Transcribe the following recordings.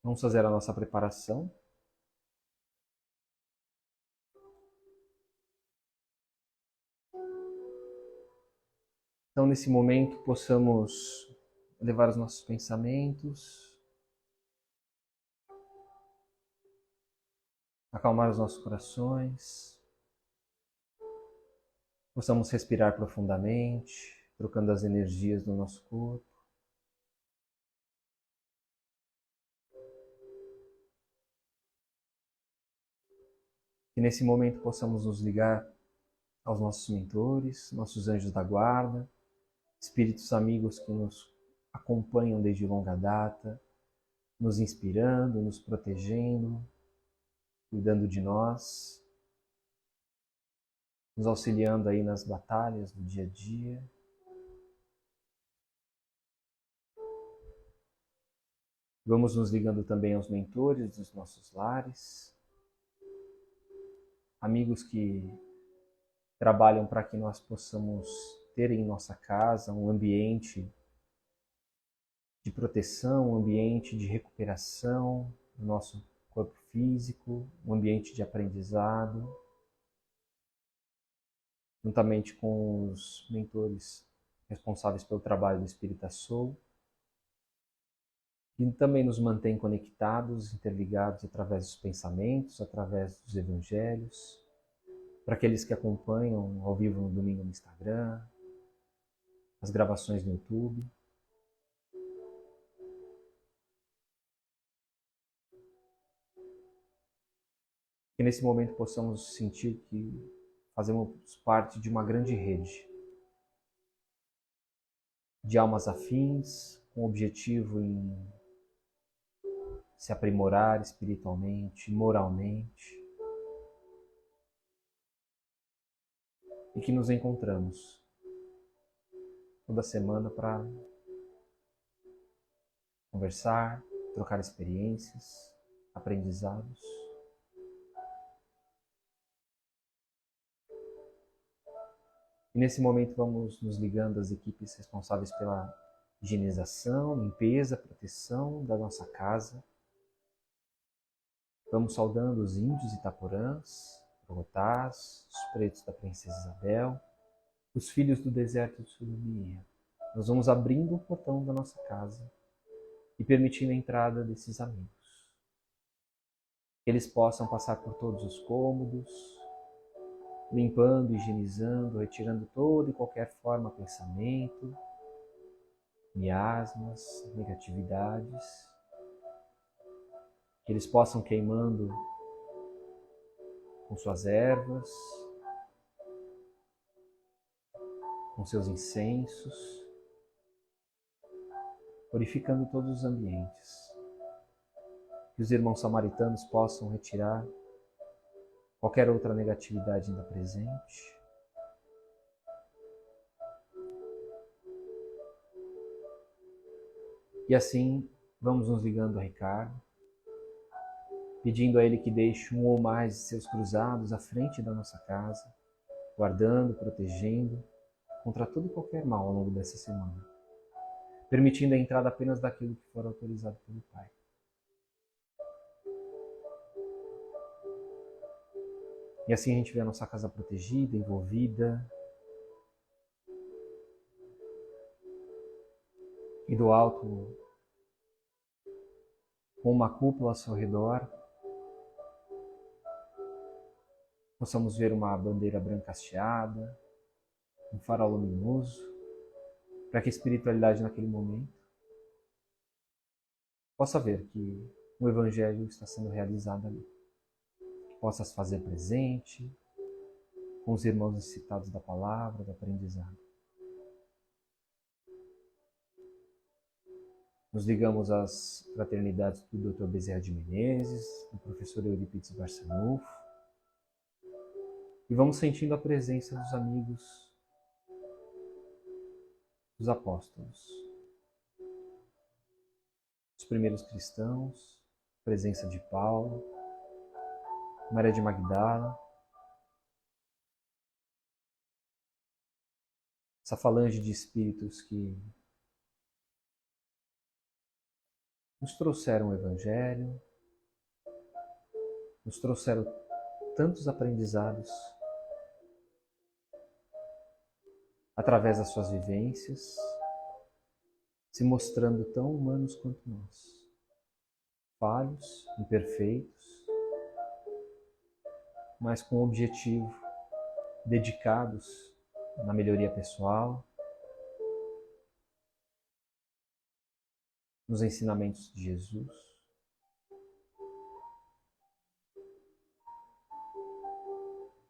Vamos fazer a nossa preparação. Então, nesse momento, possamos levar os nossos pensamentos, acalmar os nossos corações, possamos respirar profundamente, trocando as energias do nosso corpo. Que nesse momento possamos nos ligar aos nossos mentores, nossos anjos da guarda, espíritos amigos que nos acompanham desde longa data, nos inspirando, nos protegendo, cuidando de nós, nos auxiliando aí nas batalhas do dia a dia. Vamos nos ligando também aos mentores dos nossos lares, amigos que trabalham para que nós possamos ter em nossa casa um ambiente de proteção, um ambiente de recuperação do nosso corpo físico, um ambiente de aprendizado, juntamente com os mentores responsáveis pelo trabalho do Espírita Soul, e também nos mantém conectados, interligados através dos pensamentos, através dos evangelhos, para aqueles que acompanham ao vivo no domingo no Instagram, as gravações no YouTube. Que nesse momento possamos sentir que fazemos parte de uma grande rede de almas afins, com o objetivo em se aprimorar espiritualmente, moralmente, e que nos encontramos toda semana para conversar, trocar experiências, aprendizados. E nesse momento vamos nos ligando às equipes responsáveis pela higienização, limpeza, proteção da nossa casa. Vamos saudando os índios Itaporãs, Bogotás, os pretos da Princesa Isabel, os filhos do deserto de Surubim. Nós vamos abrindo o portão da nossa casa e permitindo a entrada desses amigos. Que eles possam passar por todos os cômodos, limpando, higienizando, retirando toda e qualquer forma de pensamento, miasmas, negatividades. Que eles possam queimando com suas ervas, com seus incensos, purificando todos os ambientes. Que os irmãos samaritanos possam retirar qualquer outra negatividade ainda presente. E assim vamos nos ligando a Ricardo, pedindo a ele que deixe um ou mais de seus cruzados à frente da nossa casa, guardando, protegendo contra todo e qualquer mal ao longo dessa semana, permitindo a entrada apenas daquilo que for autorizado pelo Pai. E assim a gente vê a nossa casa protegida, envolvida, e do alto, com uma cúpula ao seu redor, possamos ver uma bandeira branca hasteada, um farol luminoso, para que a espiritualidade naquele momento possa ver que o Evangelho está sendo realizado ali. Que possa se fazer presente com os irmãos necessitados da palavra, do aprendizado. Nos ligamos às fraternidades do Dr. Bezerra de Menezes, do professor Eurípides Barçanufo, e vamos sentindo a presença dos amigos, dos apóstolos, os primeiros cristãos, a presença de Paulo, Maria de Magdala, essa falange de espíritos que nos trouxeram o Evangelho, nos trouxeram tantos aprendizados através das suas vivências, se mostrando tão humanos quanto nós, falhos, imperfeitos, mas com o objetivo, dedicados na melhoria pessoal, nos ensinamentos de Jesus.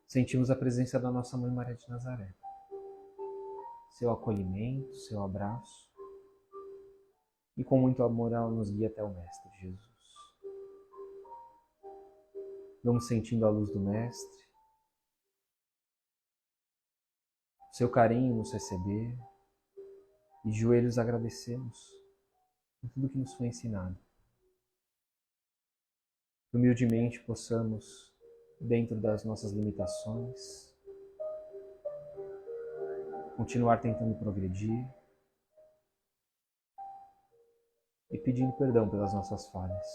Sentimos a presença da nossa Mãe Maria de Nazaré, seu acolhimento, seu abraço, e com muito amor ela nos guia até o Mestre Jesus. Vamos sentindo a luz do Mestre, seu carinho nos receber, e de joelhos agradecemos por tudo que nos foi ensinado. Que humildemente possamos, dentro das nossas limitações, continuar tentando progredir e pedindo perdão pelas nossas falhas.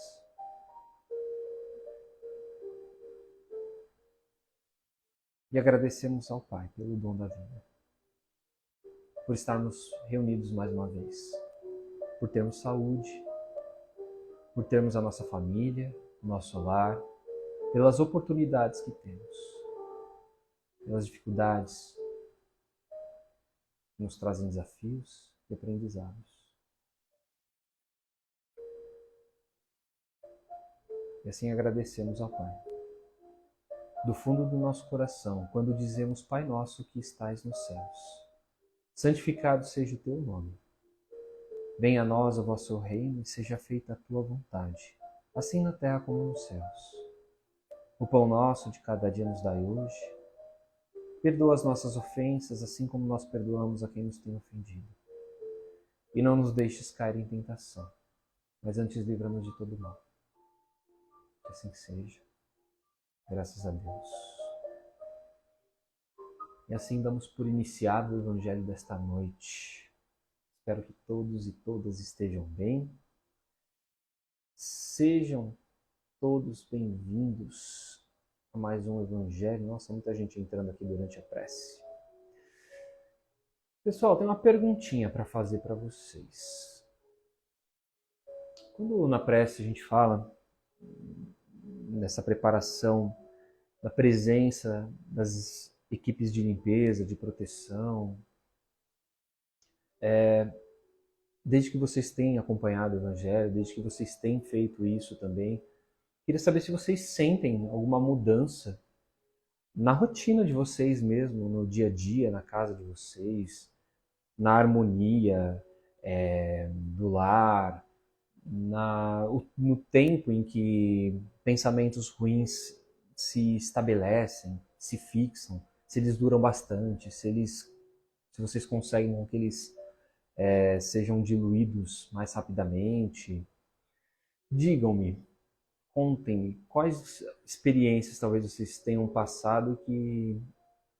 E agradecemos ao Pai pelo dom da vida, por estarmos reunidos mais uma vez, por termos saúde, por termos a nossa família, o nosso lar, pelas oportunidades que temos, pelas dificuldades que nos trazem desafios e aprendizados. E assim agradecemos ao Pai, do fundo do nosso coração, quando dizemos: Pai nosso que estais nos céus, santificado seja o teu nome. Venha a nós o vosso reino e seja feita a tua vontade, assim na terra como nos céus. O pão nosso de cada dia nos dai hoje. Perdoa as nossas ofensas, assim como nós perdoamos a quem nos tem ofendido. E não nos deixes cair em tentação, mas antes livra-nos de todo mal. Que assim seja. Graças a Deus. E assim damos por iniciado o Evangelho desta noite. Espero que todos e todas estejam bem. Sejam todos bem-vindos a mais um Evangelho. Nossa, muita gente entrando aqui durante a prece. Pessoal, tem uma perguntinha para fazer para vocês. Quando na prece a gente fala nessa preparação da presença das equipes de limpeza, de proteção, desde que vocês têm acompanhado o Evangelho, desde que vocês têm feito isso também, queria saber se vocês sentem alguma mudança na rotina de vocês mesmo, no dia a dia, na casa de vocês, na harmonia do lar, no tempo em que pensamentos ruins se estabelecem, se fixam, se eles duram bastante, se vocês conseguem com que eles sejam diluídos mais rapidamente. Digam-me, contem-me, quais experiências talvez vocês tenham passado que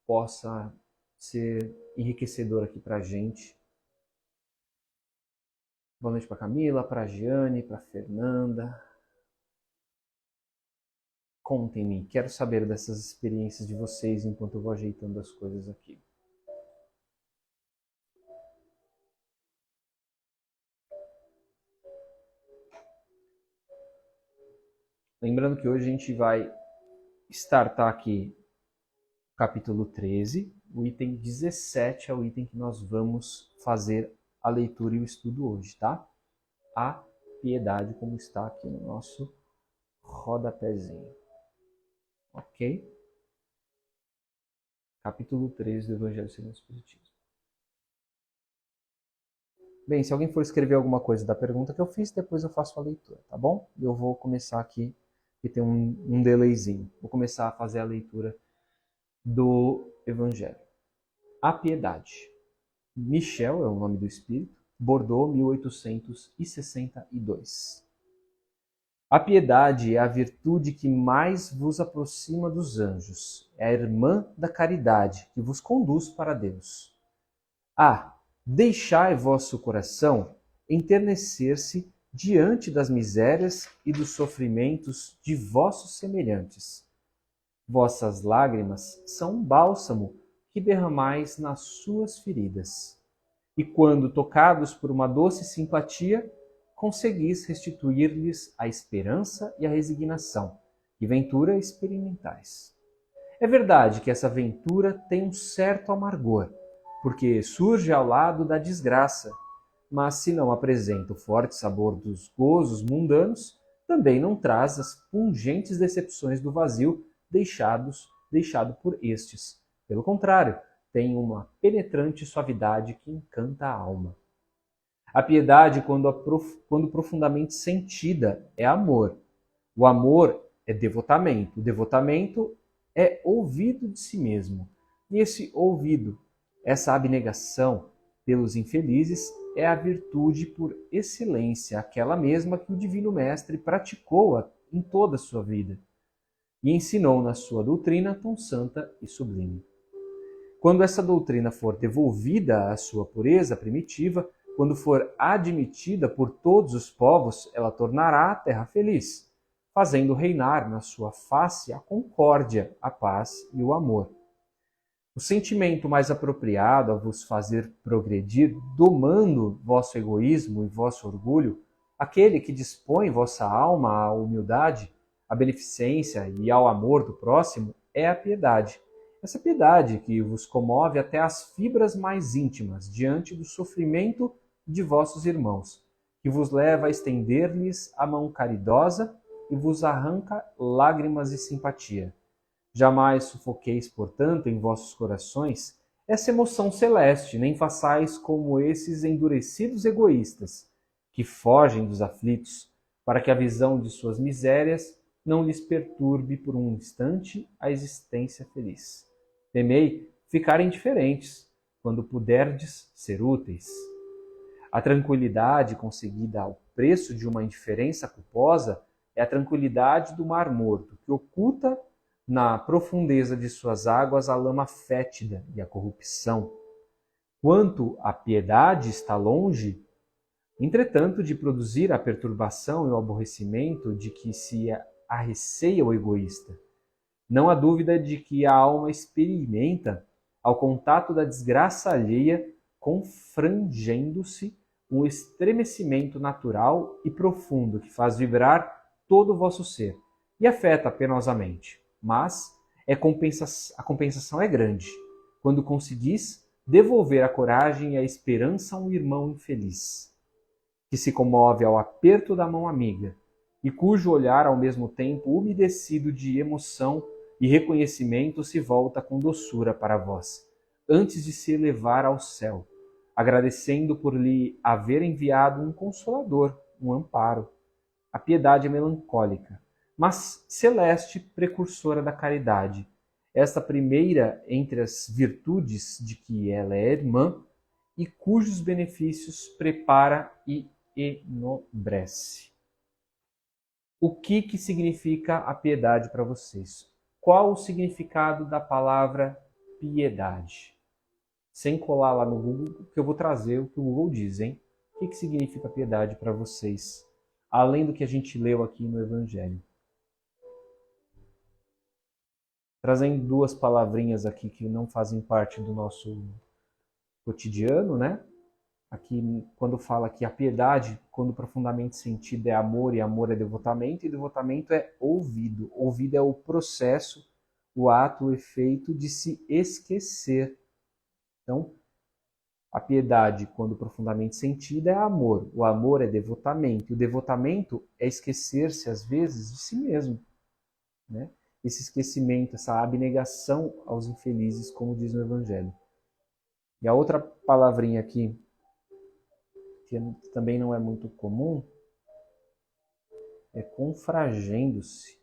possa ser enriquecedor aqui pra gente. Boa noite para Camila, para Giane, para Fernanda. Contem-me, quero saber dessas experiências de vocês enquanto eu vou ajeitando as coisas aqui. Lembrando que hoje a gente vai startar aqui o capítulo 13, o item 17 é o item que nós vamos fazer a leitura e o estudo hoje, tá? A piedade, como está aqui no nosso rodapézinho. Ok? Capítulo 13 do Evangelho segundo o Espiritismo. Bem, se alguém for escrever alguma coisa da pergunta que eu fiz, depois eu faço a leitura, tá bom? Eu vou começar aqui, que tem um delayzinho. Vou começar a fazer a leitura do Evangelho. A piedade. Michel é o nome do espírito, Bordeaux, 1862. A piedade é a virtude que mais vos aproxima dos anjos. É a irmã da caridade que vos conduz para Deus. Deixai vosso coração enternecer-se diante das misérias e dos sofrimentos de vossos semelhantes. Vossas lágrimas são um bálsamo que derramais nas suas feridas. E quando tocados por uma doce simpatia, conseguis restituir-lhes a esperança e a resignação, que ventura experimentais. É verdade que essa ventura tem um certo amargor, porque surge ao lado da desgraça, mas se não apresenta o forte sabor dos gozos mundanos, também não traz as pungentes decepções do vazio deixado por estes. Pelo contrário, tem uma penetrante suavidade que encanta a alma. A piedade, quando profundamente sentida, é amor. O amor é devotamento. O devotamento é ouvido de si mesmo. E esse ouvido, essa abnegação pelos infelizes, é a virtude por excelência, aquela mesma que o Divino Mestre praticou em toda a sua vida e ensinou na sua doutrina tão santa e sublime. Quando essa doutrina for devolvida à sua pureza primitiva, quando for admitida por todos os povos, ela tornará a terra feliz, fazendo reinar na sua face a concórdia, a paz e o amor. O sentimento mais apropriado a vos fazer progredir, domando vosso egoísmo e vosso orgulho, aquele que dispõe vossa alma à humildade, à beneficência e ao amor do próximo, é a piedade. Essa piedade que vos comove até as fibras mais íntimas diante do sofrimento de vossos irmãos, que vos leva a estender-lhes a mão caridosa e vos arranca lágrimas de simpatia. Jamais sufoqueis, portanto, em vossos corações essa emoção celeste, nem façais como esses endurecidos egoístas, que fogem dos aflitos, para que a visão de suas misérias não lhes perturbe por um instante a existência feliz. Temei ficar indiferentes, quando puderdes ser úteis. A tranquilidade conseguida ao preço de uma indiferença culposa é a tranquilidade do mar morto, que oculta na profundeza de suas águas a lama fétida e a corrupção. Quanto a piedade está longe, entretanto, de produzir a perturbação e o aborrecimento de que se arreceia o egoísta. Não há dúvida de que a alma experimenta, ao contato da desgraça alheia, confrangendo-se um estremecimento natural e profundo que faz vibrar todo o vosso ser e afeta penosamente. Mas a compensação é grande, quando conseguis devolver a coragem e a esperança a um irmão infeliz, que se comove ao aperto da mão amiga, e cujo olhar, ao mesmo tempo umedecido de emoção e reconhecimento, se volta com doçura para vós, antes de se elevar ao céu, agradecendo por lhe haver enviado um consolador, um amparo. A piedade é melancólica, mas celeste precursora da caridade. Esta primeira entre as virtudes de que ela é irmã e cujos benefícios prepara e enobrece. O que significa a piedade para vocês? Qual o significado da palavra piedade? Sem colar lá no Google, que eu vou trazer o que o Google diz, hein? O que significa piedade para vocês? Além do que a gente leu aqui no Evangelho. Trazendo duas palavrinhas aqui que não fazem parte do nosso cotidiano, né? Aqui, quando fala que a piedade, quando profundamente sentida, é amor, e amor é devotamento, e devotamento é ouvido. Ouvido é o processo, o ato, o efeito de se esquecer. Então, a piedade, quando profundamente sentida, é amor. O amor é devotamento. E o devotamento é esquecer-se, às vezes, de si mesmo, né? Esse esquecimento, essa abnegação aos infelizes, como diz no Evangelho. E a outra palavrinha aqui, que também não é muito comum, é confragendo-se.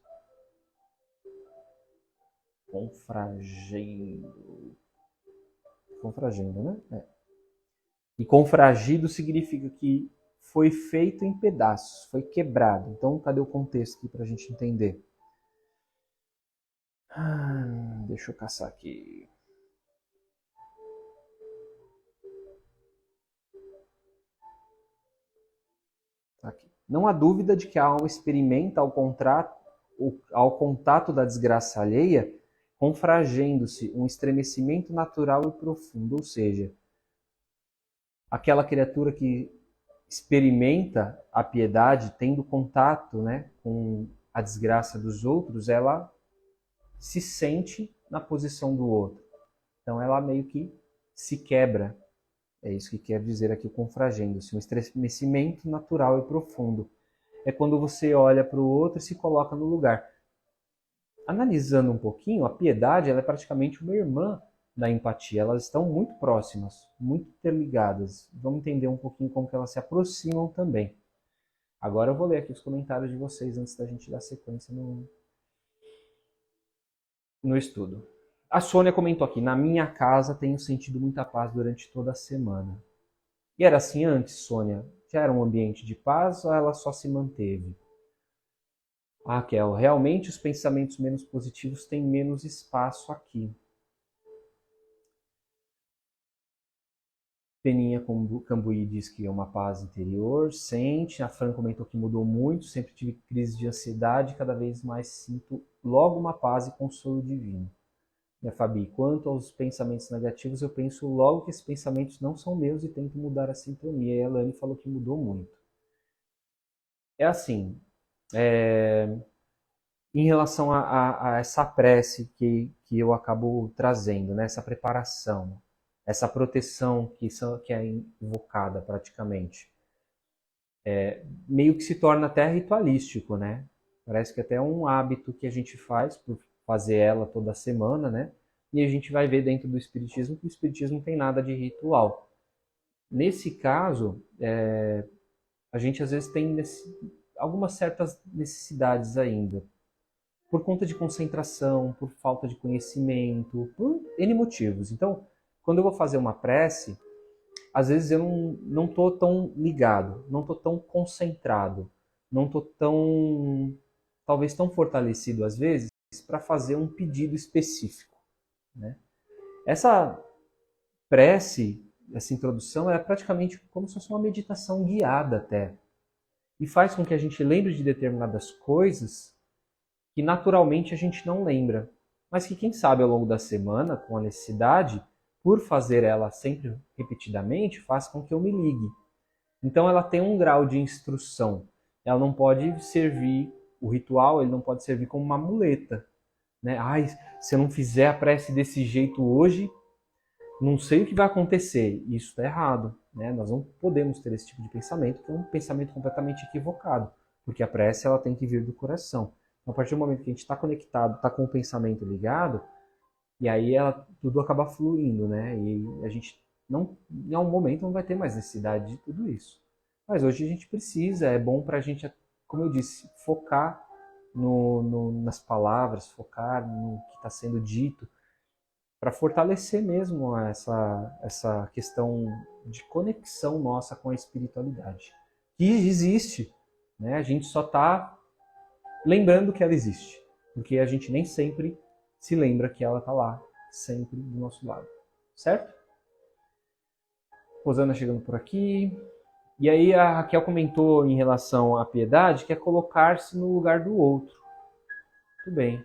Confragendo, né? É. E confragido significa que foi feito em pedaços, foi quebrado. Então, cadê o contexto aqui para a gente entender? Deixa eu caçar aqui. Tá aqui. Não há dúvida de que a alma experimenta ao contato da desgraça alheia, confragendo-se um estremecimento natural e profundo, ou seja, aquela criatura que experimenta a piedade, tendo contato, né, com a desgraça dos outros, ela se sente na posição do outro. Então ela meio que se quebra. É isso que quer dizer aqui o confragendo-se, um estremecimento natural e profundo. É quando você olha para o outro e se coloca no lugar. Analisando um pouquinho, a piedade ela é praticamente uma irmã da empatia. Elas estão muito próximas, muito interligadas. Vamos entender um pouquinho como que elas se aproximam também. Agora eu vou ler aqui os comentários de vocês antes da gente dar sequência no estudo. A Sônia comentou aqui, na minha casa tenho sentido muita paz durante toda a semana. E era assim antes, Sônia? Já era um ambiente de paz ou ela só se manteve? Ah, Kel, realmente os pensamentos menos positivos têm menos espaço aqui. Peninha Cambuí diz que é uma paz interior, sente. A Fran comentou que mudou muito, sempre tive crise de ansiedade, cada vez mais sinto logo uma paz e consolo divino. E a Fabi, quanto aos pensamentos negativos, eu penso logo que esses pensamentos não são meus e tento mudar a sintonia. E a Elane falou que mudou muito. É assim, em relação a essa prece que eu acabo trazendo, né? Essa preparação, essa proteção que é invocada praticamente, meio que se torna até ritualístico, né? Parece que até é um hábito que a gente faz por fazer ela toda semana, né? E a gente vai ver dentro do Espiritismo que o Espiritismo não tem nada de ritual. Nesse caso, a gente às vezes tem algumas certas necessidades ainda, por conta de concentração, por falta de conhecimento, por N motivos. Então, quando eu vou fazer uma prece, às vezes eu não estou tão ligado, não estou tão concentrado, não estou tão, talvez tão fortalecido às vezes, para fazer um pedido específico, né? Essa prece, essa introdução, é praticamente como se fosse uma meditação guiada até. E faz com que a gente lembre de determinadas coisas que naturalmente a gente não lembra, mas que quem sabe ao longo da semana, com a necessidade, por fazer ela sempre repetidamente, faz com que eu me ligue. Então ela tem um grau de instrução. Ela não pode servir, o ritual ele não pode servir como uma muleta, né? Ai, se eu não fizer a prece desse jeito hoje, não sei o que vai acontecer. Isso está errado, né? Nós não podemos ter esse tipo de pensamento, que é um pensamento completamente equivocado, porque a prece ela tem que vir do coração. A partir do momento que a gente está conectado, está com o pensamento ligado, e aí tudo acaba fluindo, né? E a gente não, em algum momento não vai ter mais necessidade de tudo isso. Mas hoje a gente precisa, é bom para a gente, como eu disse, focar nas palavras, focar no que está sendo dito, para fortalecer mesmo essa questão de conexão nossa com a espiritualidade. Que existe, né? A gente só está lembrando que ela existe, porque a gente nem sempre se lembra que ela está lá, sempre do nosso lado, certo? Rosana chegando por aqui. E aí a Raquel comentou em relação à piedade, que é colocar-se no lugar do outro. Tudo bem.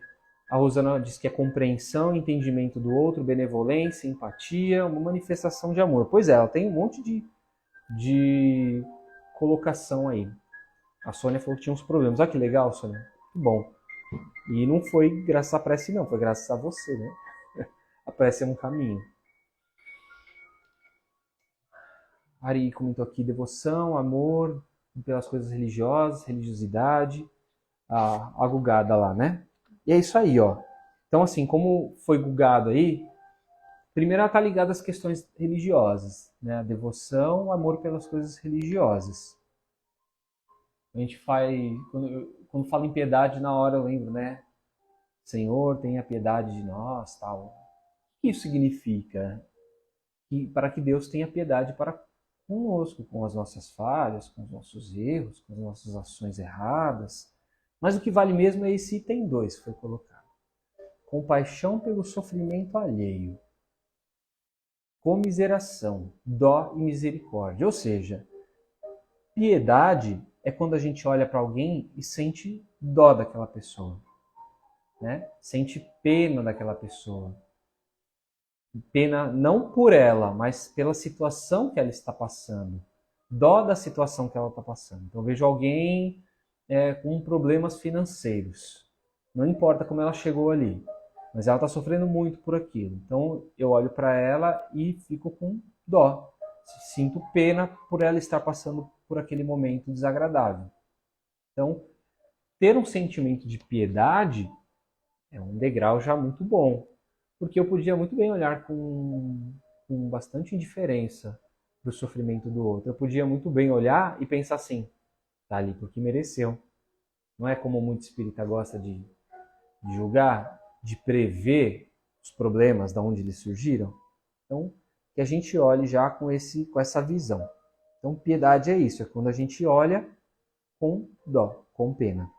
A Rosana diz que é compreensão, entendimento do outro, benevolência, empatia, uma manifestação de amor. Pois é, ela tem um monte de colocação aí. A Sônia falou que tinha uns problemas. Olha que legal, Sônia. Muito bom. E não foi graças à prece, não. Foi graças a você, né? A prece é um caminho. Ari comentou aqui devoção, amor pelas coisas religiosas, religiosidade. A gugada lá, né? E é isso aí, ó. Então, assim, como foi gugado aí, primeiro ela está ligada às questões religiosas, né? A devoção, o amor pelas coisas religiosas. A gente faz, quando fala em piedade, na hora eu lembro, né? Senhor, tenha piedade de nós, tal. O que isso significa? Para que Deus tenha piedade para conosco, com as nossas falhas, com os nossos erros, com as nossas ações erradas. Mas o que vale mesmo é esse item 2 que foi colocado. Compaixão pelo sofrimento alheio. Comiseração, dó e misericórdia. Ou seja, piedade é quando a gente olha para alguém e sente dó daquela pessoa, né? Sente pena daquela pessoa. Pena não por ela, mas pela situação que ela está passando. Dó da situação que ela está passando. Então eu vejo alguém com problemas financeiros. Não importa como ela chegou ali, mas ela está sofrendo muito por aquilo. Então eu olho para ela e fico com dó. Sinto pena por ela estar passando por aquele momento desagradável. Então, ter um sentimento de piedade é um degrau já muito bom. Porque eu podia muito bem olhar com bastante indiferença para o sofrimento do outro. Eu podia muito bem olhar e pensar assim, tá ali porque mereceu. Não é como muito espírita gosta de julgar, de prever os problemas, de onde eles surgiram. Então, que a gente olhe já com essa visão. Então, piedade é isso, é quando a gente olha com dó, com pena.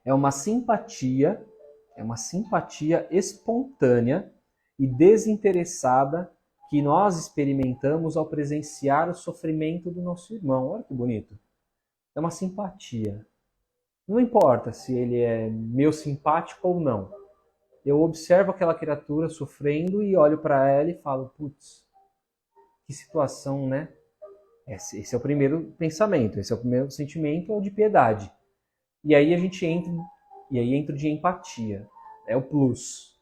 É uma simpatia espontânea e desinteressada que nós experimentamos ao presenciar o sofrimento do nosso irmão. Olha que bonito. É uma simpatia. Não importa se ele é meu simpático ou não. Eu observo aquela criatura sofrendo e olho para ela e falo, putz, que situação, né? Esse é o primeiro pensamento, esse é o primeiro sentimento, é o de piedade. E aí a gente entra de empatia. É o plus.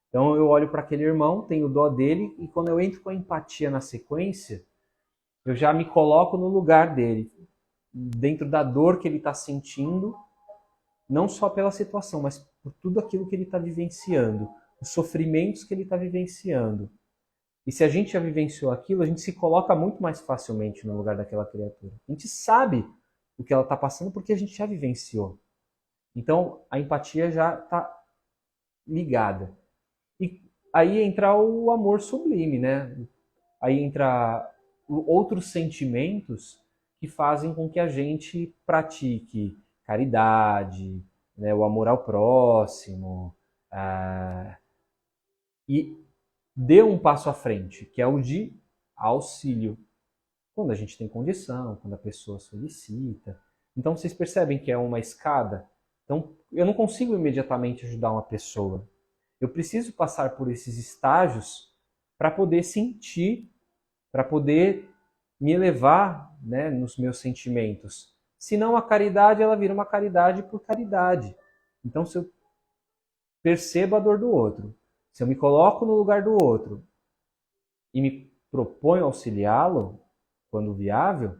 Então eu olho para aquele irmão, tenho dó dele, e quando eu entro com a empatia na sequência, eu já me coloco no lugar dele, dentro da dor que ele está sentindo, não só pela situação, mas por tudo aquilo que ele está vivenciando, os sofrimentos que ele está vivenciando. E se a gente já vivenciou aquilo, a gente se coloca muito mais facilmente no lugar daquela criatura. A gente sabe o que ela está passando porque a gente já vivenciou. Então, a empatia já está ligada. E aí entra o amor sublime, né? Aí entra outros sentimentos que fazem com que a gente pratique caridade, né? O amor ao próximo, e dê um passo à frente, que é o de auxílio. Quando a gente tem condição, quando a pessoa solicita. Então, vocês percebem que é uma escada? Então, eu não consigo imediatamente ajudar uma pessoa. Eu preciso passar por esses estágios para poder sentir, para poder me elevar, né, nos meus sentimentos. Senão a caridade ela vira uma caridade por caridade. Então, se eu percebo a dor do outro, se eu me coloco no lugar do outro e me proponho auxiliá-lo, quando viável,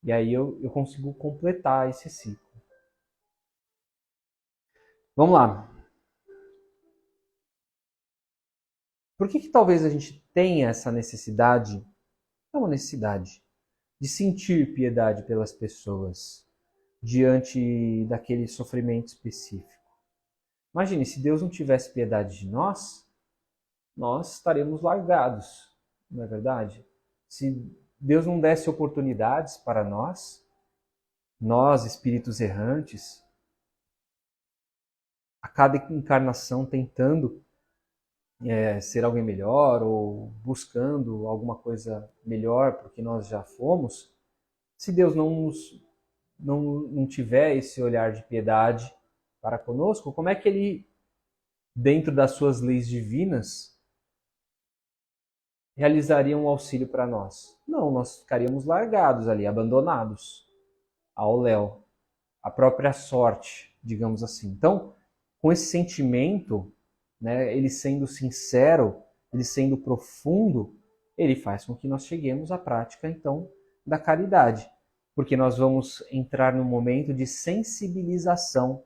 e aí eu consigo completar esse ciclo. Vamos lá. Por que talvez a gente tenha essa necessidade, é uma necessidade, de sentir piedade pelas pessoas diante daquele sofrimento específico? Imagine, se Deus não tivesse piedade de nós estaremos largados, não é verdade? Se Deus não desse oportunidades para nós espíritos errantes, a cada encarnação tentando ser alguém melhor ou buscando alguma coisa melhor porque nós já fomos, se Deus não tiver esse olhar de piedade para conosco, como é que Ele, dentro das suas leis divinas, realizaria um auxílio para nós? Não, nós ficaríamos largados ali, abandonados ao léu, à própria sorte, digamos assim. Então, com esse sentimento, né, ele sendo sincero, ele sendo profundo, ele faz com que nós cheguemos à prática, então, da caridade. Porque nós vamos entrar num momento de sensibilização.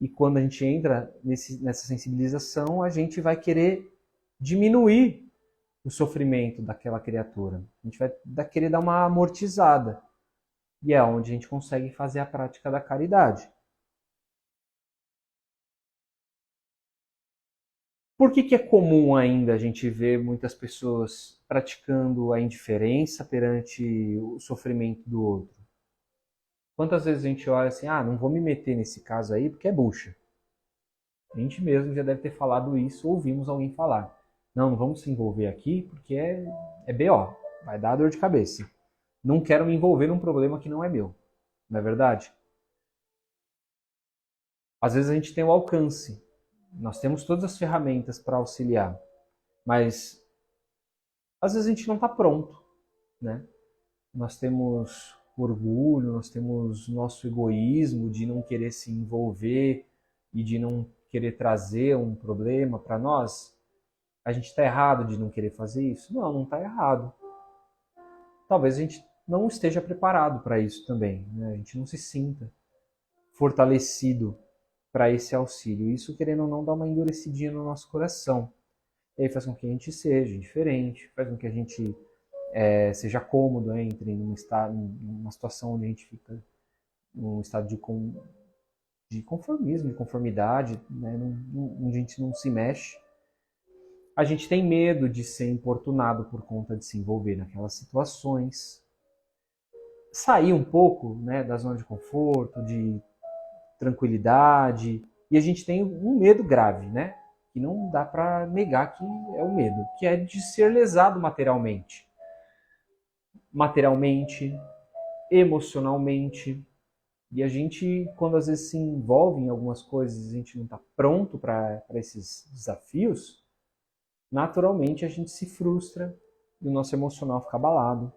E quando a gente entra nessa sensibilização, a gente vai querer diminuir o sofrimento daquela criatura. A gente vai querer dar uma amortizada. E é onde a gente consegue fazer a prática da caridade. Por que é comum ainda a gente ver muitas pessoas praticando a indiferença perante o sofrimento do outro? Quantas vezes a gente olha assim, não vou me meter nesse caso aí porque é bucha. A gente mesmo já deve ter falado isso, ouvimos alguém falar. Não vamos se envolver aqui porque é BO, vai dar dor de cabeça. Não quero me envolver num problema que não é meu. não é verdade? Às vezes a gente tem o alcance, nós temos todas as ferramentas para auxiliar, mas às vezes a gente não está pronto, né? Nós temos orgulho, nós temos nosso egoísmo de não querer se envolver e de não querer trazer um problema para nós. A gente está errado de não querer fazer isso? Não, não está errado. Talvez a gente não esteja preparado para isso também, né? A gente não se sinta fortalecido para esse auxílio. Isso, querendo ou não, dá uma endurecidinha no nosso coração. E aí faz com que a gente seja indiferente, faz com que a gente seja cômodo, entre numa situação onde a gente fica num estado de conformismo, de conformidade, né? Onde a gente não se mexe. A gente tem medo de ser importunado por conta de se envolver naquelas situações. Sair um pouco, né, da zona de conforto, de tranquilidade. E a gente tem um medo grave, né? Que não dá para negar que é o medo, que é de ser lesado materialmente. Materialmente, emocionalmente. E a gente, quando às vezes se envolve em algumas coisas e a gente não está pronto para esses desafios, naturalmente a gente se frustra e o nosso emocional fica abalado.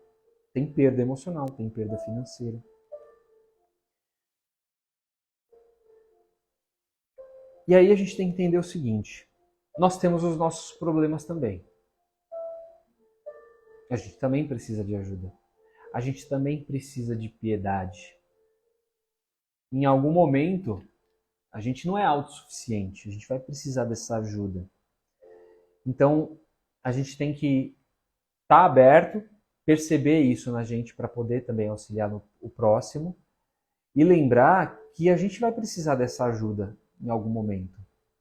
Tem perda emocional, tem perda financeira. E aí a gente tem que entender o seguinte: nós temos os nossos problemas também. A gente também precisa de ajuda. A gente também precisa de piedade. Em algum momento, a gente não é autossuficiente, a gente vai precisar dessa ajuda. Então, a gente tem que estar aberto, perceber isso na gente para poder também auxiliar o próximo e lembrar que a gente vai precisar dessa ajuda em algum momento,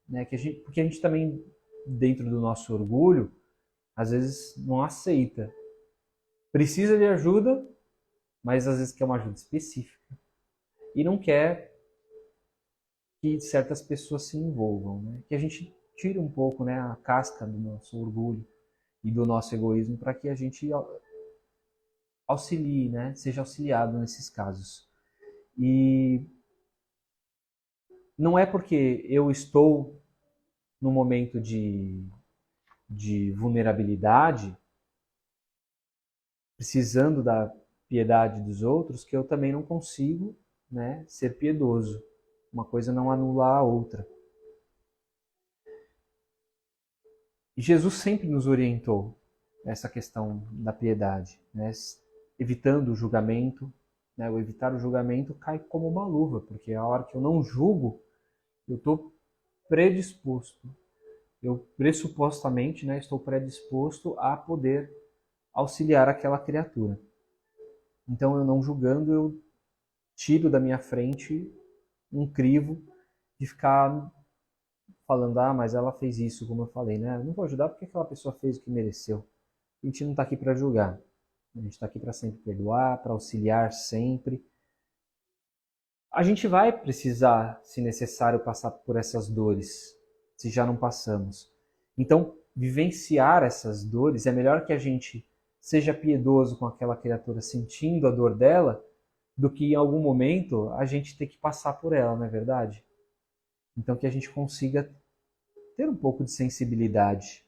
né? Porque a gente também, dentro do nosso orgulho, às vezes não aceita. Precisa de ajuda, mas às vezes quer uma ajuda específica e não quer que certas pessoas se envolvam, né? Que a gente tire um pouco, né, a casca do nosso orgulho e do nosso egoísmo para que a gente auxilie, né? Seja auxiliado nesses casos. E não é porque eu estou no momento de vulnerabilidade, precisando da piedade dos outros, que eu também não consigo, né, ser piedoso. Uma coisa não anula a outra. E Jesus sempre nos orientou nessa questão da piedade, né? Evitando o julgamento, né? O evitar o julgamento cai como uma luva, porque a hora que eu não julgo, eu estou predisposto, eu pressupostamente, né, estou predisposto a poder auxiliar aquela criatura. Então, eu não julgando, eu tiro da minha frente um crivo de ficar falando, mas ela fez isso, como eu falei, né? Eu não vou ajudar porque aquela pessoa fez o que mereceu. A gente não está aqui para julgar. A gente está aqui para sempre perdoar, para auxiliar sempre. A gente vai precisar, se necessário, passar por essas dores, se já não passamos. Então, vivenciar essas dores, é melhor que a gente seja piedoso com aquela criatura sentindo a dor dela, do que em algum momento a gente ter que passar por ela, não é verdade? Então, que a gente consiga ter um pouco de sensibilidade.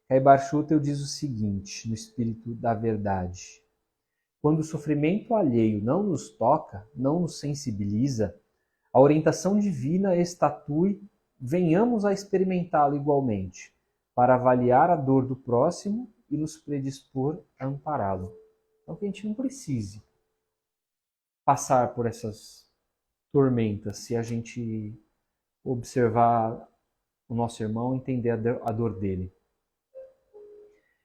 Caibar Schutel diz o seguinte, no Espírito da Verdade: quando o sofrimento alheio não nos toca, não nos sensibiliza, a orientação divina estatue, venhamos a experimentá-lo igualmente, para avaliar a dor do próximo e nos predispor a ampará-lo. Então que a gente não precise passar por essas tormentas se a gente observar o nosso irmão, entender a dor dele.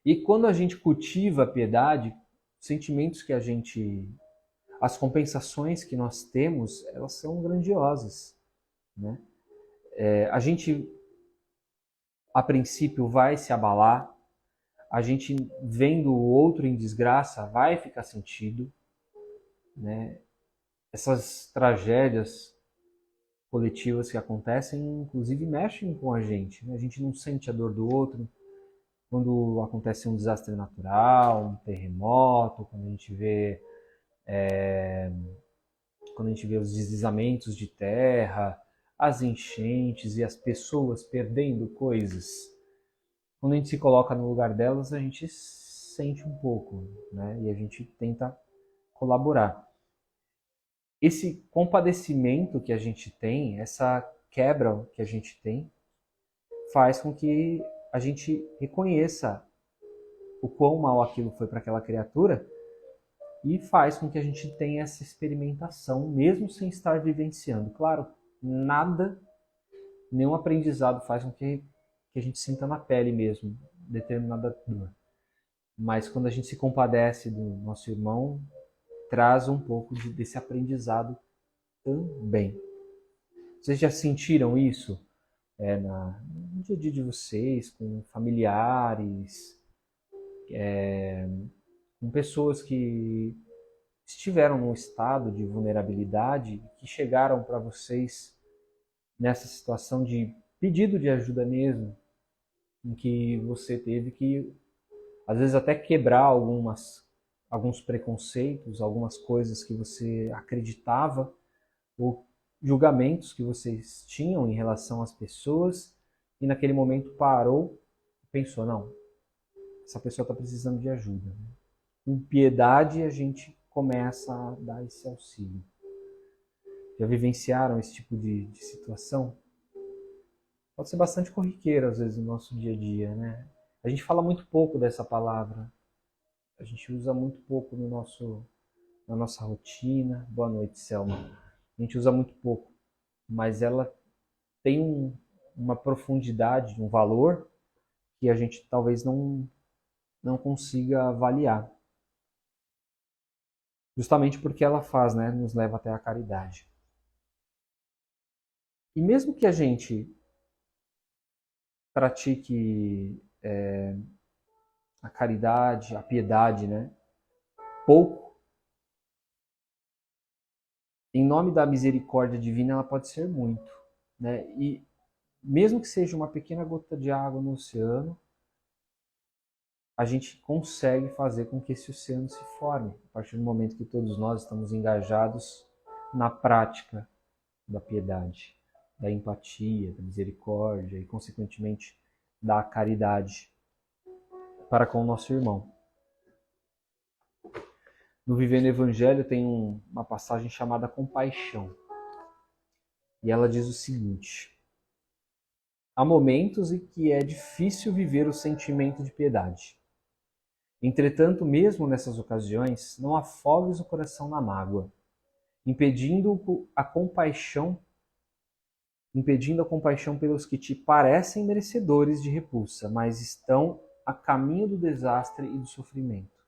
E quando a gente cultiva a piedade, os sentimentos que as compensações que nós temos, elas são grandiosas, né? A gente, a princípio, vai se abalar, a gente vendo o outro em desgraça vai ficar sentido, né? Essas tragédias coletivas que acontecem, inclusive, mexem com a gente, né? A gente não sente a dor do outro quando acontece um desastre natural, um terremoto, quando a gente vê quando a gente vê os deslizamentos de terra, as enchentes e as pessoas perdendo coisas, quando a gente se coloca no lugar delas, a gente sente um pouco, né? E a gente tenta colaborar. Esse compadecimento que a gente tem, essa quebra que a gente tem, faz com que a gente reconheça o quão mal aquilo foi para aquela criatura e faz com que a gente tenha essa experimentação, mesmo sem estar vivenciando. Claro, nada, nenhum aprendizado faz com que a gente sinta na pele mesmo determinada dor. Mas quando a gente se compadece do nosso irmão, traz um pouco desse aprendizado também. Vocês já sentiram isso no dia a dia de vocês, com familiares, com pessoas que estiveram num estado de vulnerabilidade, que chegaram para vocês nessa situação de pedido de ajuda mesmo, em que você teve que, às vezes, até quebrar alguns preconceitos, algumas coisas que você acreditava, ou julgamentos que vocês tinham em relação às pessoas, e naquele momento parou e pensou, não, essa pessoa está precisando de ajuda. Com piedade a gente começa a dar esse auxílio. Já vivenciaram esse tipo de situação? Pode ser bastante corriqueiro, às vezes, no nosso dia a dia, né? A gente fala muito pouco dessa palavra. A gente usa muito pouco na nossa rotina. Boa noite, Selma. A gente usa muito pouco, mas ela tem uma profundidade, um valor que a gente talvez não consiga avaliar. Justamente porque ela faz, né? Nos leva até a caridade. E mesmo que a gente pratique a caridade, a piedade, né? Pouco, em nome da misericórdia divina, ela pode ser muito, né? E mesmo que seja uma pequena gota de água no oceano, a gente consegue fazer com que esse oceano se forme, a partir do momento que todos nós estamos engajados na prática da piedade, da empatia, da misericórdia e, consequentemente, da caridade para com o nosso irmão. No Vivendo o Evangelho tem uma passagem chamada Compaixão. E ela diz o seguinte: há momentos em que é difícil viver o sentimento de piedade. Entretanto, mesmo nessas ocasiões, não afogues o coração na mágoa, impedindo a compaixão pelos que te parecem merecedores de repulsa, mas estão a caminho do desastre e do sofrimento.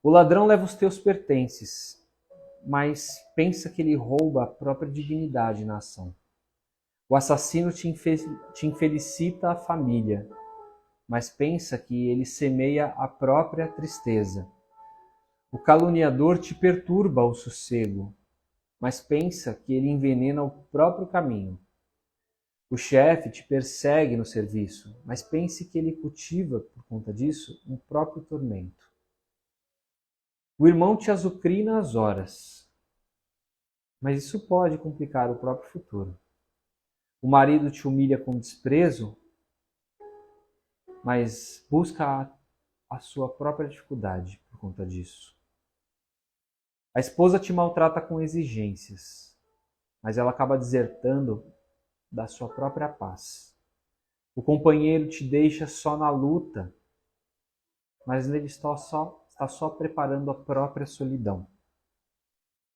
O ladrão leva os teus pertences, mas pensa que ele rouba a própria dignidade na ação. O assassino te infelicita a família, mas pensa que ele semeia a própria tristeza. O caluniador te perturba o sossego, mas pensa que ele envenena o próprio caminho. O chefe te persegue no serviço, mas pense que ele cultiva, por conta disso, um próprio tormento. O irmão te azucrina às horas, mas isso pode complicar o próprio futuro. O marido te humilha com desprezo, mas busca a sua própria dificuldade por conta disso. A esposa te maltrata com exigências, mas ela acaba desertando da sua própria paz. O companheiro te deixa só na luta, mas ele está só preparando a própria solidão.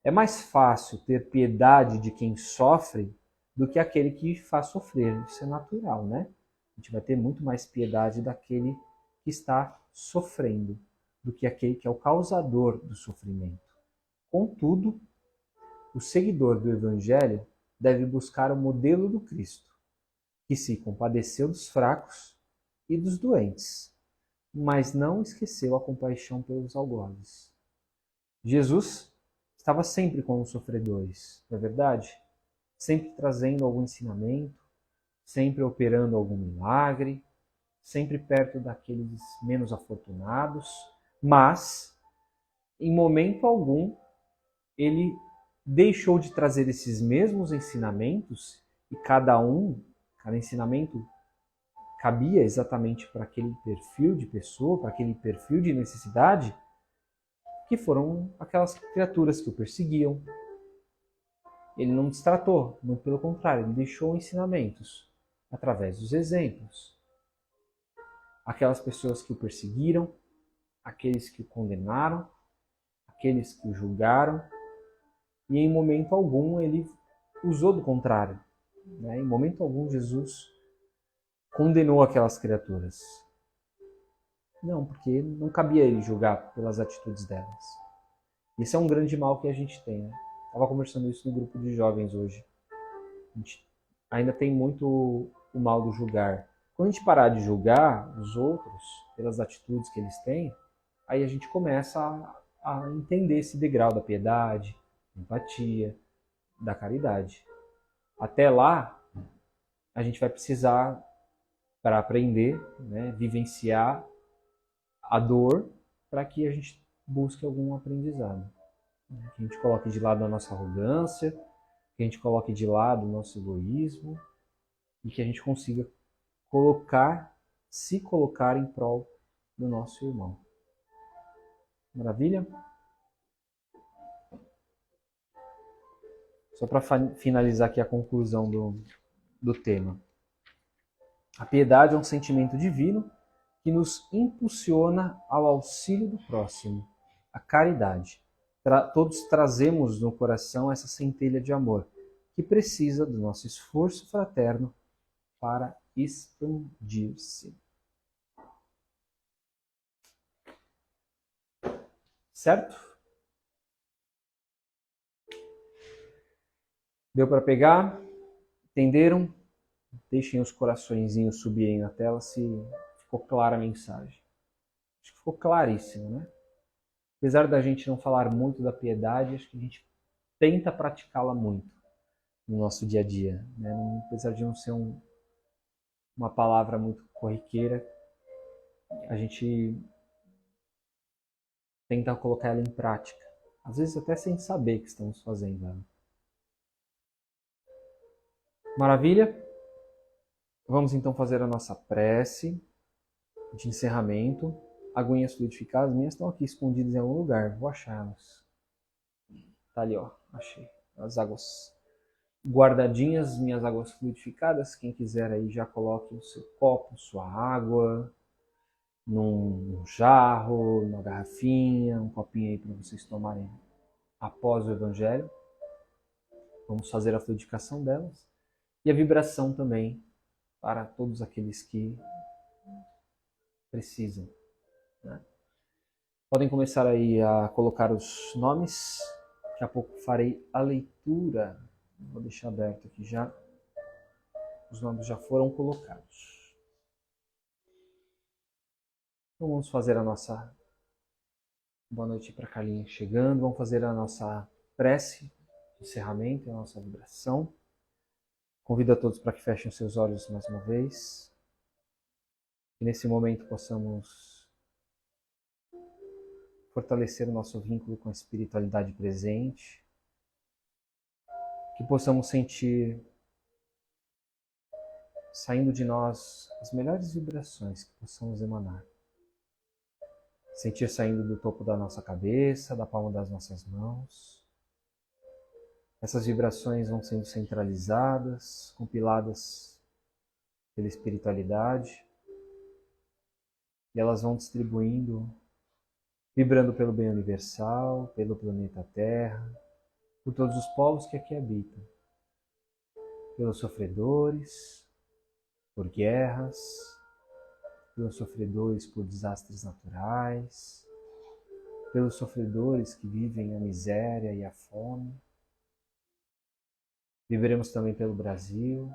É mais fácil ter piedade de quem sofre do que aquele que faz sofrer. Isso é natural, né? A gente vai ter muito mais piedade daquele que está sofrendo do que aquele que é o causador do sofrimento. Contudo, o seguidor do Evangelho deve buscar o modelo do Cristo, que se compadeceu dos fracos e dos doentes, mas não esqueceu a compaixão pelos algozes. Jesus estava sempre com os sofredores, não é verdade? Sempre trazendo algum ensinamento, sempre operando algum milagre, sempre perto daqueles menos afortunados, mas, em momento algum, ele deixou de trazer esses mesmos ensinamentos e cada ensinamento cabia exatamente para aquele perfil de pessoa, para aquele perfil de necessidade, que foram aquelas criaturas que o perseguiam. Ele não destratou, muito pelo contrário, ele deixou ensinamentos através dos exemplos. Aquelas pessoas que o perseguiram, aqueles que o condenaram, aqueles que o julgaram, e em momento algum ele usou do contrário. Em momento algum Jesus condenou aquelas criaturas. Não, porque não cabia ele julgar pelas atitudes delas. Esse é um grande mal que a gente tem. Né? Estava conversando isso no grupo de jovens hoje. A gente ainda tem muito o mal do julgar. Quando a gente parar de julgar os outros pelas atitudes que eles têm, aí a gente começa a entender esse degrau da piedade, da empatia, da caridade. Até lá, a gente vai precisar, para aprender, vivenciar a dor, para que a gente busque algum aprendizado. Que a gente coloque de lado a nossa arrogância, que a gente coloque de lado o nosso egoísmo e que a gente consiga se colocar em prol do nosso irmão. Maravilha? Só para finalizar aqui a conclusão do tema. A piedade é um sentimento divino que nos impulsiona ao auxílio do próximo, a caridade. Todos trazemos no coração essa centelha de amor, que precisa do nosso esforço fraterno para expandir-se. Certo? Deu para pegar? Entenderam? Deixem os coraçõezinhos subirem na tela se ficou clara a mensagem. Acho que ficou claríssimo, né? Apesar da gente não falar muito da piedade, acho que a gente tenta praticá-la muito no nosso dia a dia. Né? Apesar de não ser uma palavra muito corriqueira, a gente tenta colocar ela em prática. Às vezes até sem saber que estamos fazendo ela. Maravilha? Vamos então fazer a nossa prece de encerramento. Aguinhas fluidificadas, as minhas estão aqui escondidas em algum lugar, vou achá-las. Tá ali, ó, achei. As águas guardadinhas, minhas águas fluidificadas. Quem quiser aí já coloque o seu copo, sua água, num jarro, numa garrafinha, um copinho aí para vocês tomarem após o Evangelho. Vamos fazer a fluidificação delas. E a vibração também para todos aqueles que precisam. Né? Podem começar aí a colocar os nomes. Daqui a pouco farei a leitura. Vou deixar aberto aqui já. Os nomes já foram colocados. Então vamos fazer a nossa boa noite para a Carlinha chegando. Vamos fazer a nossa prece de encerramento, a nossa vibração. Convido a todos para que fechem os seus olhos mais uma vez. Que nesse momento possamos fortalecer o nosso vínculo com a espiritualidade presente. Que possamos sentir saindo de nós as melhores vibrações que possamos emanar. Sentir saindo do topo da nossa cabeça, da palma das nossas mãos. Essas vibrações vão sendo centralizadas, compiladas pela espiritualidade. E elas vão distribuindo, vibrando pelo bem universal, pelo planeta Terra, por todos os povos que aqui habitam. Pelos sofredores, por guerras, pelos sofredores por desastres naturais, pelos sofredores que vivem a miséria e a fome. Viveremos também pelo Brasil,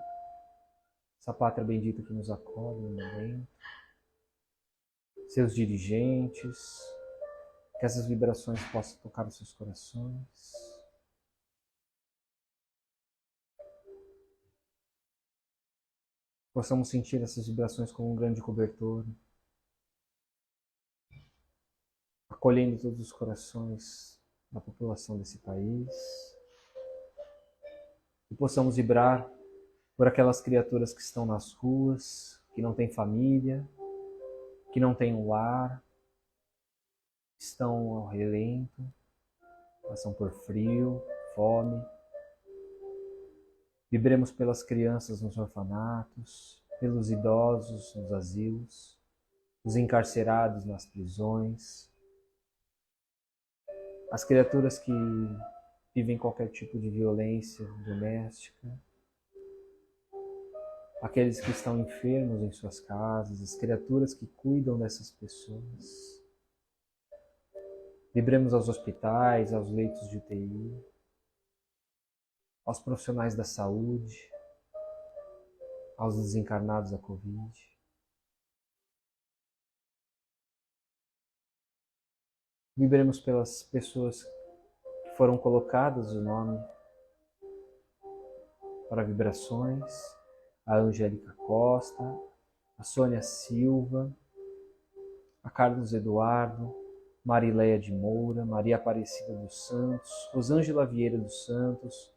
essa pátria bendita que nos acolhe no momento, seus dirigentes, que essas vibrações possam tocar os seus corações. Possamos sentir essas vibrações como um grande cobertor, acolhendo todos os corações da população desse país. Que possamos vibrar por aquelas criaturas que estão nas ruas, que não têm família, que não têm um lar, estão ao relento, passam por frio, fome. Vibremos pelas crianças nos orfanatos, pelos idosos nos asilos, os encarcerados nas prisões, as criaturas que vivem qualquer tipo de violência doméstica, aqueles que estão enfermos em suas casas, as criaturas que cuidam dessas pessoas. Vibremos aos hospitais, aos leitos de UTI, aos profissionais da saúde, aos desencarnados da Covid. Vibremos pelas pessoas que foram colocadas o nome para vibrações, a Angélica Costa, a Sônia Silva, a Carlos Eduardo, Marileia de Moura, Maria Aparecida dos Santos, Rosângela Vieira dos Santos,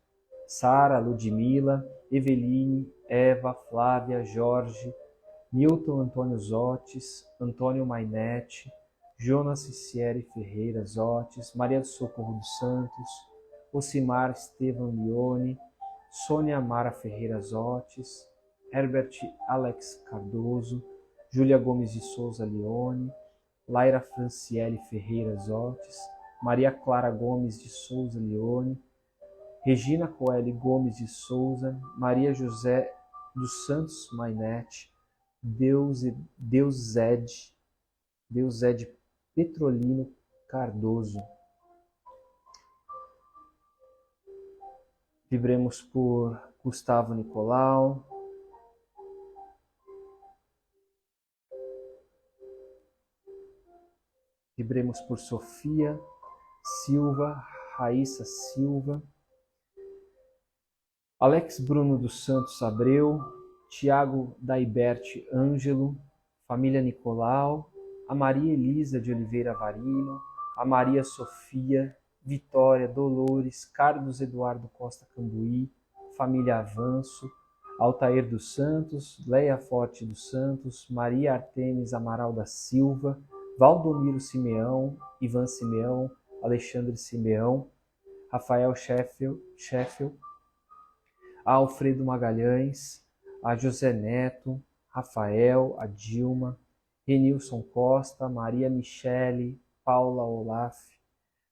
Sara, Ludmila, Eveline, Eva, Flávia, Jorge, Nilton Antônio Zotes, Antônio Mainete, Jonas Cicieri Ferreira Zotes, Maria do Socorro dos Santos, Ocimar Estevam Lione, Sônia Mara Ferreira Zotes, Herbert Alex Cardoso, Júlia Gomes de Souza Lione, Laira Franciele Ferreira Zotes, Maria Clara Gomes de Souza Lione, Regina Coeli Gomes de Souza, Maria José dos Santos Mainete, Deusede Petrolino Cardoso. Vibremos por Gustavo Nicolau, vibremos por Sofia Silva, Raíssa Silva, Alex Bruno dos Santos Abreu, Tiago Daiberte Ângelo, família Nicolau, a Maria Elisa de Oliveira Varino, a Maria Sofia, Vitória, Dolores, Carlos Eduardo Costa Cambuí, família Avanço, Altair dos Santos, Leia Forte dos Santos, Maria Artemis Amaral da Silva, Valdomiro Simeão, Ivan Simeão, Alexandre Simeão, Rafael Sheffield, a Alfredo Magalhães, a José Neto, Rafael, a Dilma, Renilson Costa, Maria Michele, Paula Olaf,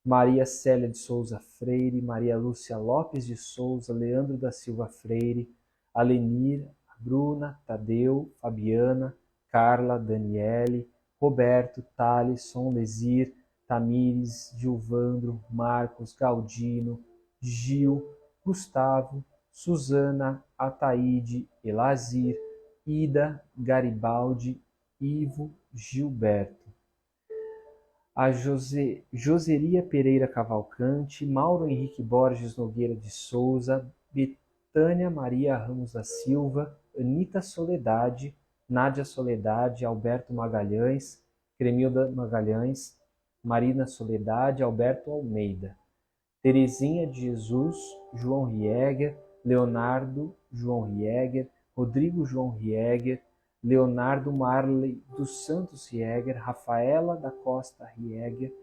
Maria Célia de Souza Freire, Maria Lúcia Lopes de Souza, Leandro da Silva Freire, Alenir, Bruna, Tadeu, Fabiana, Carla, Daniele, Roberto, Thaleson, Lesir, Tamires, Gilvandro, Marcos, Galdino, Gil, Gustavo, Suzana, Ataíde, Elazir, Ida, Garibaldi, Ivo, Gilberto. A Joseria Pereira Cavalcante, Mauro Henrique Borges Nogueira de Souza, Betânia Maria Ramos da Silva, Anita Soledade, Nádia Soledade, Alberto Magalhães, Cremilda Magalhães, Marina Soledade, Alberto Almeida, Terezinha de Jesus, João Rieger, Leonardo João Rieger, Rodrigo João Rieger, Leonardo Marley dos Santos Rieger, Rafaela da Costa Rieger,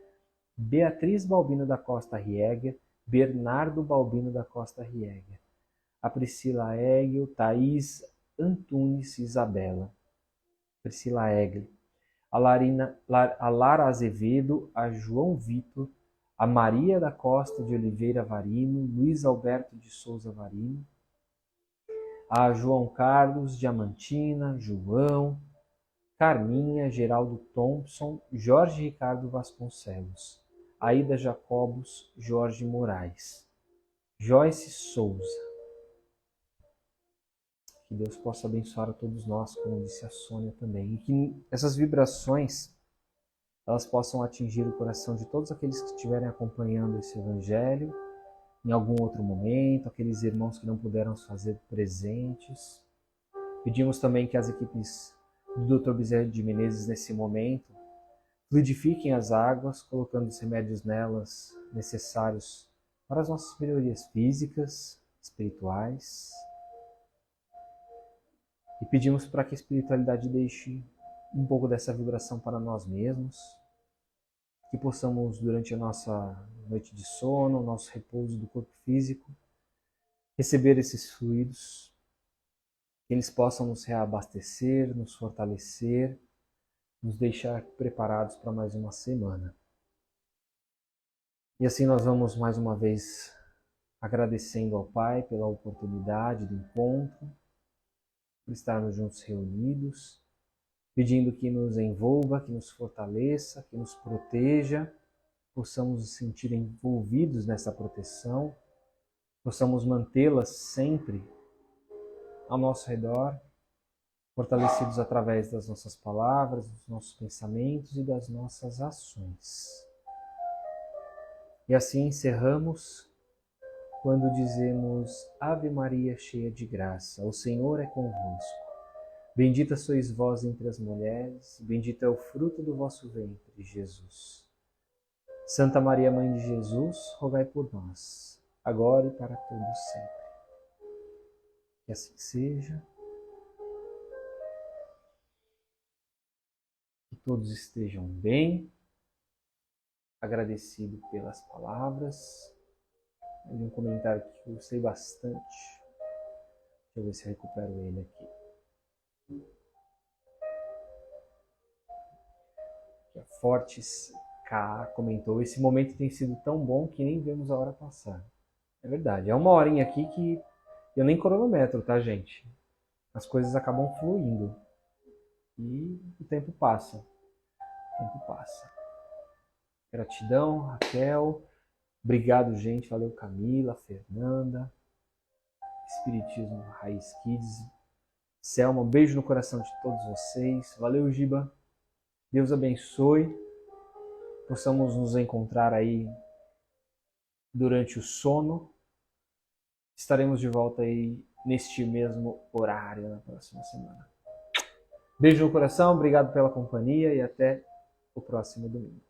Beatriz Balbino da Costa Rieger, Bernardo Balbino da Costa Rieger, a Priscila Egel, Thaís Antunes Isabela, Priscila Egel, a Lara Azevedo, a João Vitor, a Maria da Costa de Oliveira Varino, Luiz Alberto de Souza Varino, a João Carlos Diamantina, João, Carminha, Geraldo Thompson, Jorge Ricardo Vasconcelos, Aida Jacobos, Jorge Moraes, Joyce Souza. Que Deus possa abençoar a todos nós, como disse a Sônia também, e que essas vibrações elas possam atingir o coração de todos aqueles que estiverem acompanhando esse Evangelho em algum outro momento, aqueles irmãos que não puderam se fazer presentes. Pedimos também que as equipes do Dr. Bezerra de Menezes, nesse momento, fluidifiquem as águas, colocando os remédios nelas necessários para as nossas melhorias físicas, espirituais. E pedimos para que a espiritualidade deixe um pouco dessa vibração para nós mesmos, que possamos, durante a nossa noite de sono, o nosso repouso do corpo físico, receber esses fluidos, que eles possam nos reabastecer, nos fortalecer, nos deixar preparados para mais uma semana. E assim nós vamos mais uma vez agradecendo ao Pai pela oportunidade do encontro, por estarmos juntos reunidos, pedindo que nos envolva, que nos fortaleça, que nos proteja, possamos nos sentir envolvidos nessa proteção, possamos mantê-las sempre ao nosso redor, fortalecidos através das nossas palavras, dos nossos pensamentos e das nossas ações. E assim encerramos quando dizemos: Ave Maria, cheia de graça, o Senhor é convosco. Bendita sois vós entre as mulheres, bendito é o fruto do vosso ventre, Jesus. Santa Maria, Mãe de Jesus, rogai por nós, agora e para todos sempre. Que assim seja. Que todos estejam bem. Agradecido pelas palavras. Um comentário que eu gostei bastante. Deixa eu ver se eu recupero ele aqui. A Fortes K comentou: esse momento tem sido tão bom que nem vemos a hora passar. É verdade, é uma horinha aqui que eu nem cronometro, tá, gente? As coisas acabam fluindo e o tempo passa. O tempo passa. Gratidão, Raquel. Obrigado, gente. Valeu, Camila, Fernanda. Espiritismo Raiz Kids. Selma, um beijo no coração de todos vocês. Valeu, Giba. Deus abençoe. Possamos nos encontrar aí durante o sono. Estaremos de volta aí neste mesmo horário na próxima semana. Beijo no coração, obrigado pela companhia e até o próximo domingo.